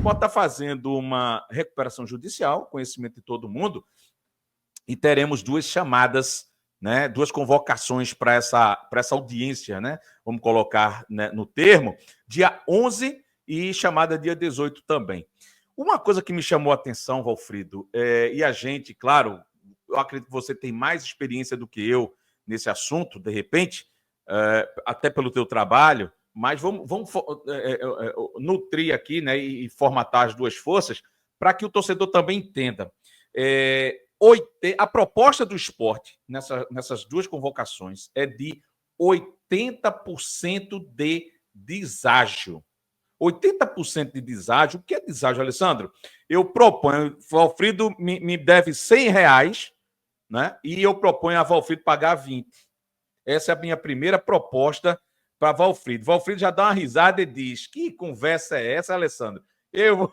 Sport está fazendo uma recuperação judicial, conhecimento de todo mundo, e teremos duas chamadas, né, duas convocações para essa audiência, né? Vamos colocar, né, no termo, dia 11 e chamada dia 18 também. Uma coisa que me chamou a atenção, Valfrido, e a gente, claro, eu acredito que você tem mais experiência do que eu nesse assunto, de repente, até pelo teu trabalho, mas vamos nutrir aqui, né, e formatar as duas forças para que o torcedor também entenda. A proposta do Sport nessas duas convocações é de 80% de deságio. 80% de deságio. O que é deságio, Alessandro? Eu proponho, Valfrido me deve R$100, né? E eu proponho a Valfrido pagar 20. Essa é a minha primeira proposta para Valfrido. Valfrido já dá uma risada e diz: que conversa é essa, Alessandro? Eu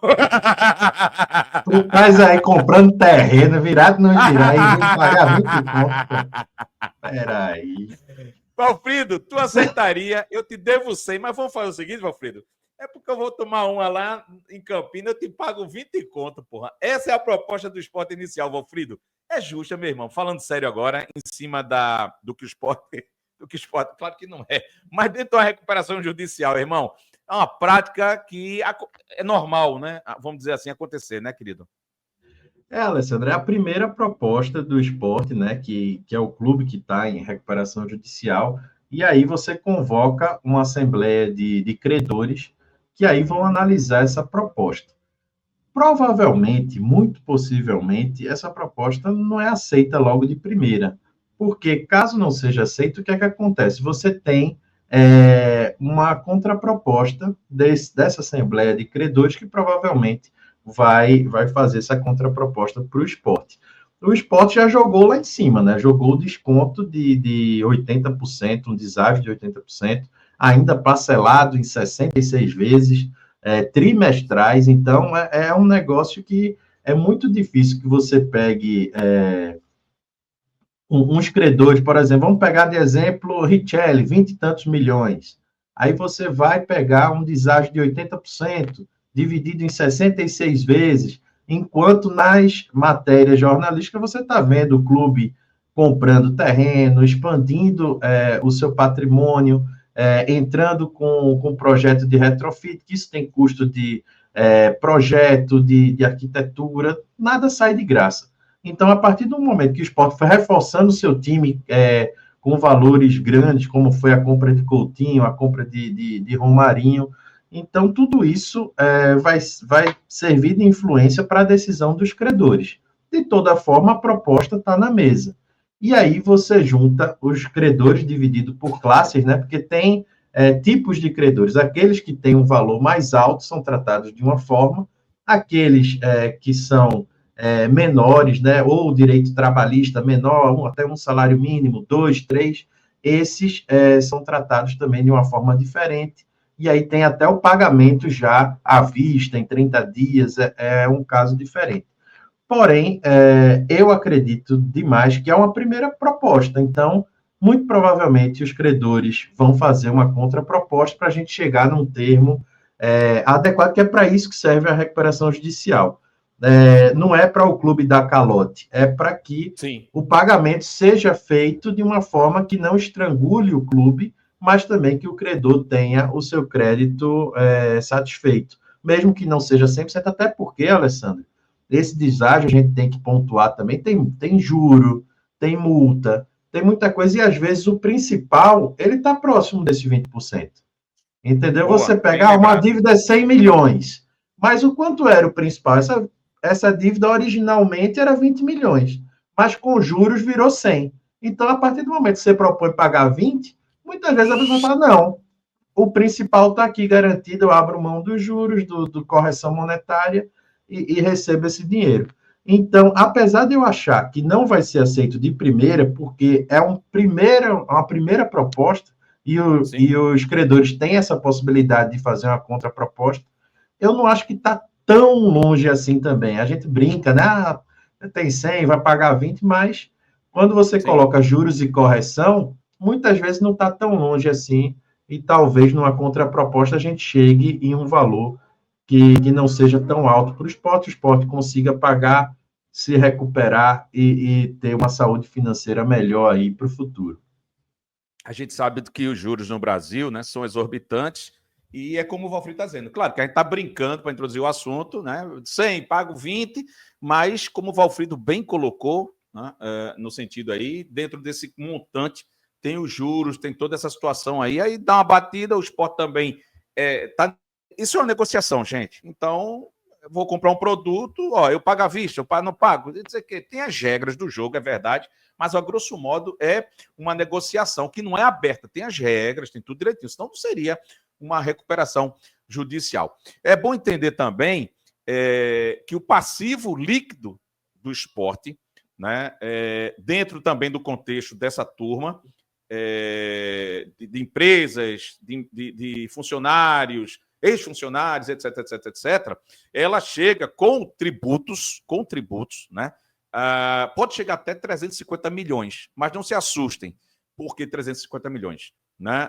Tu faz aí comprando terreno, virado no virar, e vem pagar 20 conto. Peraí. Valfrido, tu aceitaria? Eu te devo 100, mas vamos fazer o seguinte, Valfrido. É porque eu vou tomar uma lá em Campinas, eu te pago 20 conto, porra. Essa é a proposta do Sport inicial, Valfrido. É justa, meu irmão. Falando sério agora, em cima do que o Sport... Claro que não é. Mas dentro da recuperação judicial, irmão, é uma prática que é normal, né? Vamos dizer assim, acontecer, né, querido? Alessandro, é a primeira proposta do Sport, né, que é o clube que está em recuperação judicial, e aí você convoca uma assembleia de credores que aí vão analisar essa proposta. Provavelmente, muito possivelmente, essa proposta não é aceita logo de primeira, porque caso não seja aceita, o que é que acontece? Você tem uma contraproposta dessa assembleia de credores que provavelmente vai fazer essa contraproposta para o Sport. O Sport já jogou lá em cima, né? Jogou o desconto de 80%, um deságio de 80%, ainda parcelado em 66 vezes, trimestrais. Então, é um negócio que é muito difícil que você pegue uns credores, por exemplo, vamos pegar de exemplo Richelli, 20 e tantos milhões. Aí você vai pegar um deságio de 80%, dividido em 66 vezes, enquanto nas matérias jornalísticas você está vendo o clube comprando terreno, expandindo o seu patrimônio, entrando com projeto de retrofit, que isso tem custo de projeto, de arquitetura, nada sai de graça. Então, a partir do momento que o Sport foi reforçando o seu time com valores grandes, como foi a compra de Coutinho, a compra de Romarinho, então tudo isso vai servir de influência para a decisão dos credores. De toda forma, a proposta está na mesa. E aí você junta os credores divididos por classes, né? Porque tem tipos de credores. Aqueles que têm um valor mais alto são tratados de uma forma, aqueles que são menores, né, ou direito trabalhista menor, até um salário mínimo, 2, 3, esses são tratados também de uma forma diferente, e aí tem até o pagamento já à vista, em 30 dias, é um caso diferente. Porém, eu acredito demais que é uma primeira proposta, então, muito provavelmente, os credores vão fazer uma contraproposta para a gente chegar num termo adequado, que é para isso que serve a recuperação judicial. Não é para o clube dar calote, é para que o pagamento seja feito de uma forma que não estrangule o clube, mas também que o credor tenha o seu crédito satisfeito, mesmo que não seja 100%, até porque, Alessandro, esse deságio a gente tem que pontuar também, tem juro, tem multa, tem muita coisa, e às vezes o principal, ele está próximo desse 20%. Entendeu? Boa, você pegar uma dívida de 100 milhões, mas o quanto era o principal? Essa dívida originalmente era 20 milhões, mas com juros virou 100. Então, a partir do momento que você propõe pagar 20, muitas vezes a pessoa fala, não, o principal está aqui garantido, eu abro mão dos juros, do correção monetária e recebo esse dinheiro. Então, apesar de eu achar que não vai ser aceito de primeira, porque é uma primeira proposta, e os credores têm essa possibilidade de fazer uma contraproposta, eu não acho que está tão longe assim também. A gente brinca, né? Tem 100, vai pagar 20, mas quando você coloca juros e correção, muitas vezes não está tão longe assim, e talvez numa contraproposta a gente chegue em um valor que não seja tão alto para o esporte consiga pagar, se recuperar e ter uma saúde financeira melhor aí para o futuro. A gente sabe que os juros no Brasil, né, são exorbitantes e é como o Valfrid está dizendo. Claro que a gente está brincando para introduzir o assunto, né? 100, pago 20, mas como o Valfrido bem colocou, né, no sentido aí, dentro desse montante tem os juros, tem toda essa situação aí dá uma batida, o esporte também tá... Isso é uma negociação, gente. Então, eu vou comprar um produto, ó, eu pago à vista, eu não pago. Tem as regras do jogo, é verdade, mas, a grosso modo, é uma negociação que não é aberta. Tem as regras, tem tudo direitinho, senão não seria uma recuperação judicial. É bom entender também que o passivo líquido do esporte, né, dentro também do contexto dessa turma, de empresas, de funcionários, ex-funcionários, etc, etc, etc, ela chega com tributos, né? Pode chegar até 350 milhões, mas não se assustem. Por que 350 milhões? Né?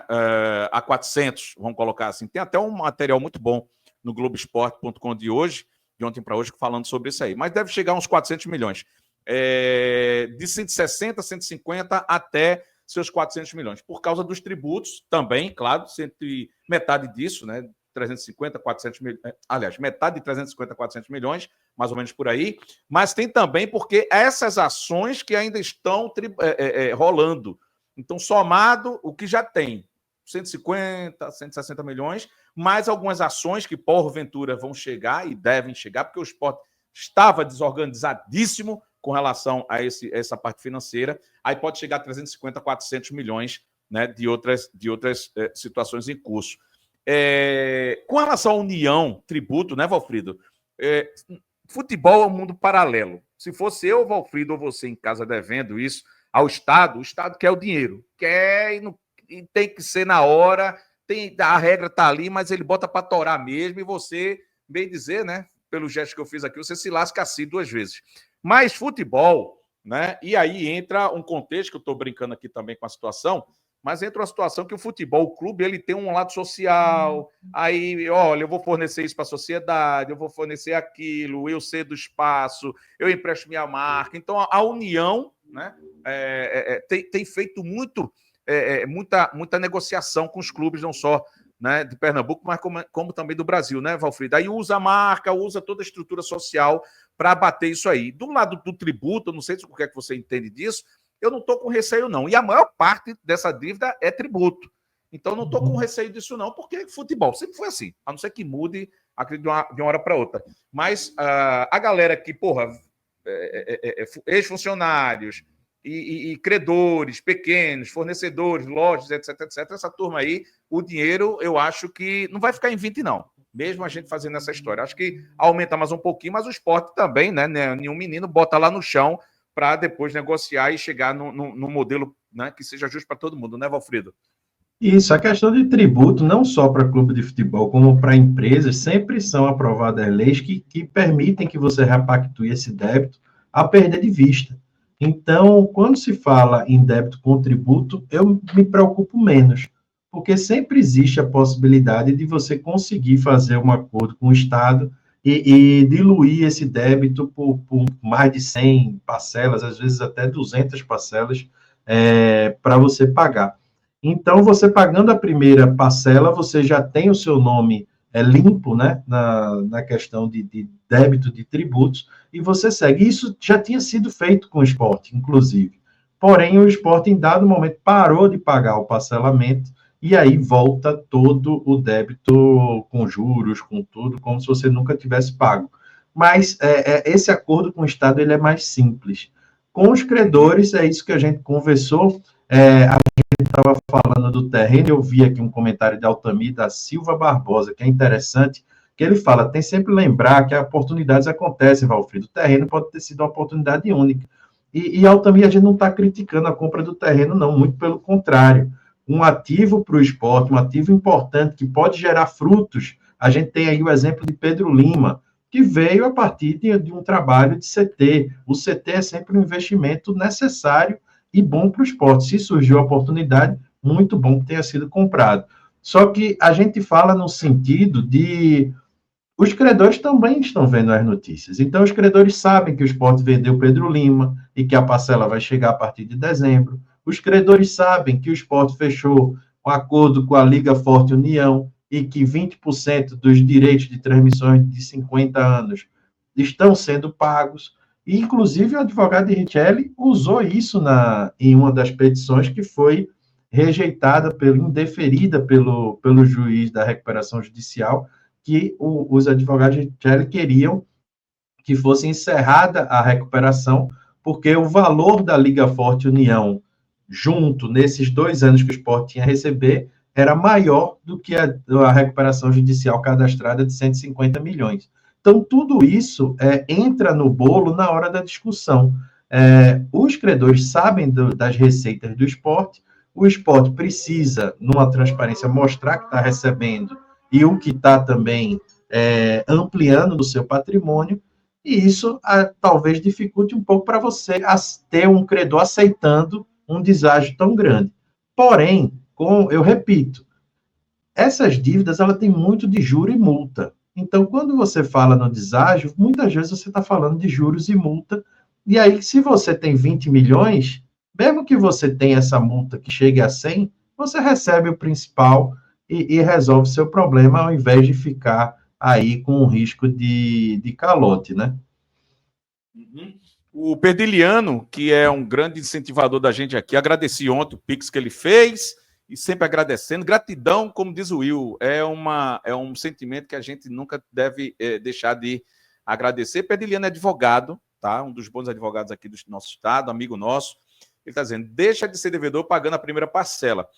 A 400, vamos colocar assim. Tem até um material muito bom no Globoesporte.com de hoje, de ontem para hoje, falando sobre isso aí. Mas deve chegar a uns 400 milhões. De 160, 150 até seus 400 milhões. Por causa dos tributos também, claro, metade disso, né? 350, 400 milhões, aliás, metade de 350, 400 milhões, mais ou menos por aí, mas tem também porque essas ações que ainda estão rolando. Então, somado o que já tem, 150, 160 milhões, mais algumas ações que, porventura, vão chegar e devem chegar, porque o esporte estava desorganizadíssimo com relação a essa parte financeira, aí pode chegar a 350, 400 milhões, né, de outras situações em curso. Com relação à união, tributo, né, Valfrido? Futebol é um mundo paralelo. Se fosse eu, Valfrido, ou você em casa devendo isso ao Estado, o Estado quer o dinheiro. Quer e tem que ser na hora, a regra está ali, mas ele bota para torar mesmo, e você, bem dizer, né, pelo gesto que eu fiz aqui, você se lasca assim 2 vezes. Mas futebol, né, e aí entra um contexto, que eu estou brincando aqui também com a situação, mas entra uma situação que o futebol, o clube, ele tem um lado social, aí, olha, eu vou fornecer isso para a sociedade, eu vou fornecer aquilo, eu cedo espaço, eu empresto minha marca. Então, a união, né, tem feito muita negociação com os clubes, não só, né, de Pernambuco, mas como também do Brasil, né, Valfrido? Aí usa a marca, usa toda a estrutura social para bater isso aí. Do lado do tributo, eu não sei se o que é que você entende disso, eu não estou com receio, não. E a maior parte dessa dívida é tributo. Então, não estou com receio disso, não, porque futebol sempre foi assim. A não ser que mude, acredito, de uma hora para outra. Mas a galera que, ex-funcionários e credores pequenos, fornecedores, lojas, etc, etc, essa turma aí, o dinheiro, eu acho que não vai ficar em 20, não. Mesmo a gente fazendo essa história. Acho que aumenta mais um pouquinho, mas o esporte também, né? Nenhum menino bota lá no chão para depois negociar e chegar no modelo, né, que seja justo para todo mundo, né, Valfrido? Isso, a questão de tributo, não só para clube de futebol, como para empresas, sempre são aprovadas leis que permitem que você repactue esse débito a perder de vista. Então, quando se fala em débito com tributo, eu me preocupo menos, porque sempre existe a possibilidade de você conseguir fazer um acordo com o Estado e diluir esse débito por mais de 100 parcelas, às vezes até 200 parcelas, para você pagar. Então, você pagando a primeira parcela, você já tem o seu nome limpo, né, na questão de débito de tributos, e você segue. Isso já tinha sido feito com o esporte, inclusive. Porém, o esporte, em dado momento, parou de pagar o parcelamento, e aí volta todo o débito com juros, com tudo, como se você nunca tivesse pago. Mas esse acordo com o Estado ele é mais simples. Com os credores, é isso que a gente conversou. A gente estava falando do terreno, eu vi aqui um comentário de Altamir da Silva Barbosa, que é interessante, que ele fala, tem sempre lembrar que oportunidades acontecem, Valfrido, o terreno pode ter sido uma oportunidade única. E Altamir, a gente não está criticando a compra do terreno, não, muito pelo contrário. Um ativo para o esporte, um ativo importante que pode gerar frutos. A gente tem aí o exemplo de Pedro Lima, que veio a partir de um trabalho de CT. O CT é sempre um investimento necessário e bom para o esporte. Se surgiu a oportunidade, muito bom que tenha sido comprado. Só que a gente fala no sentido de os credores também estão vendo as notícias. Então, os credores sabem que o Sport vendeu Pedro Lima e que a parcela vai chegar a partir de dezembro. Os credores sabem que o Sport fechou um acordo com a Liga Forte União e que 20% dos direitos de transmissões de 50 anos estão sendo pagos. E, inclusive, o advogado de Richelli usou isso em uma das petições que foi rejeitada, indeferida pelo juiz da recuperação judicial, que os advogados de Richelli queriam que fosse encerrada a recuperação, porque o valor da Liga Forte União, junto, nesses 2 anos que o Sport tinha a receber, era maior do que a recuperação judicial cadastrada de 150 milhões. Então, tudo isso entra no bolo na hora da discussão. Os credores sabem das receitas do Sport, o Sport precisa, numa transparência, mostrar que está recebendo e o que está também ampliando no seu patrimônio, e isso talvez dificulte um pouco para você ter um credor aceitando um deságio tão grande. Porém, eu repito, essas dívidas ela tem muito de juro e multa. Então, quando você fala no deságio, muitas vezes você está falando de juros e multa, e aí, se você tem 20 milhões, mesmo que você tenha essa multa que chegue a 100, você recebe o principal e resolve seu problema, ao invés de ficar aí com o risco de calote, né? Uhum. O Perdiliano, que é um grande incentivador da gente aqui, agradeci ontem o Pix que ele fez e sempre agradecendo. Gratidão, como diz o Will, é um sentimento que a gente nunca deve deixar de agradecer. Perdiliano é advogado, tá? Um dos bons advogados aqui do nosso estado, amigo nosso. Ele está dizendo, deixa de ser devedor pagando a primeira parcela.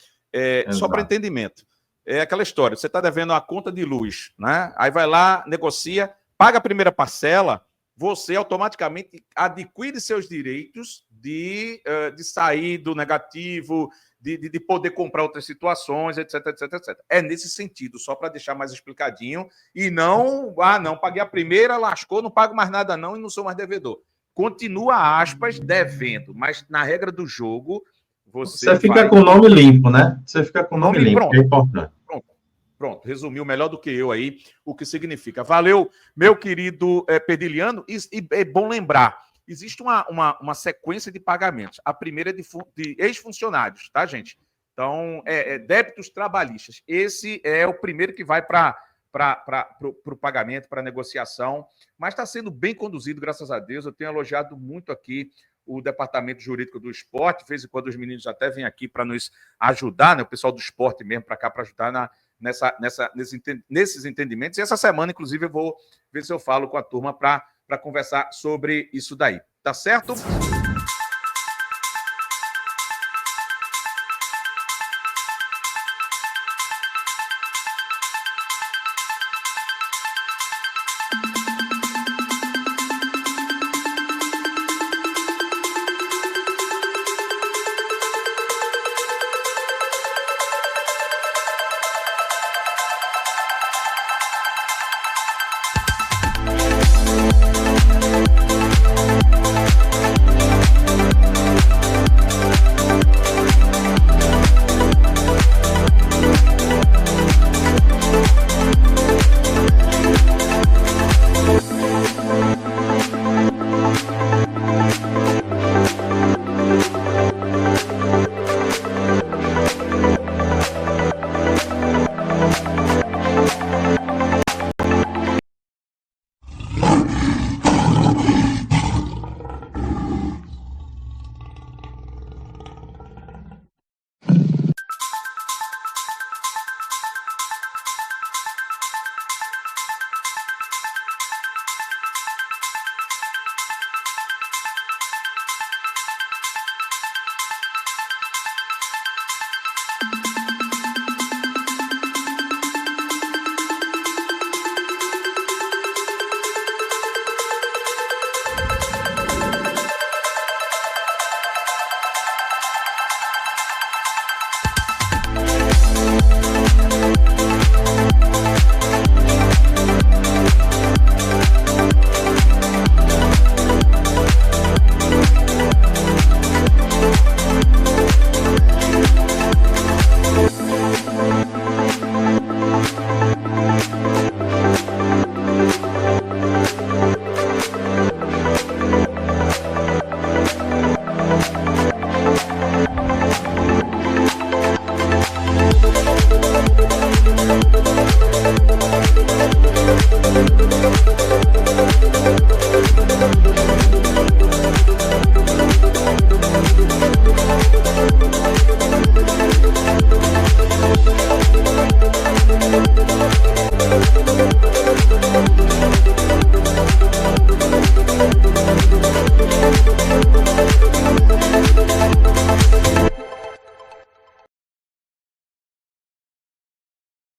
Só para entendimento. É aquela história, você está devendo uma conta de luz, né? Aí vai lá, negocia, paga a primeira parcela, você automaticamente adquire seus direitos de sair do negativo, de poder comprar outras situações, etc, etc, etc. É nesse sentido, só para deixar mais explicadinho, e não, paguei a primeira, lascou, não pago mais nada não e não sou mais devedor. Continua, aspas, devendo, mas na regra do jogo, você fica com o nome limpo, né? Você fica com o nome limpo, pronto, que é importante. Pronto, resumiu melhor do que eu aí o que significa. Valeu, meu querido Perdiliano, e é bom lembrar, existe uma sequência de pagamentos. A primeira é de ex-funcionários, tá, gente? Então, débitos trabalhistas. Esse é o primeiro que vai para o pagamento, para a negociação, mas está sendo bem conduzido, graças a Deus. Eu tenho elogiado muito aqui o departamento jurídico do esporte, de vez em quando os meninos até vêm aqui para nos ajudar, né? O pessoal do esporte mesmo para cá para ajudar nesses entendimentos. E essa semana, inclusive, eu vou ver se eu falo com a turma para conversar sobre isso daí. Tá certo?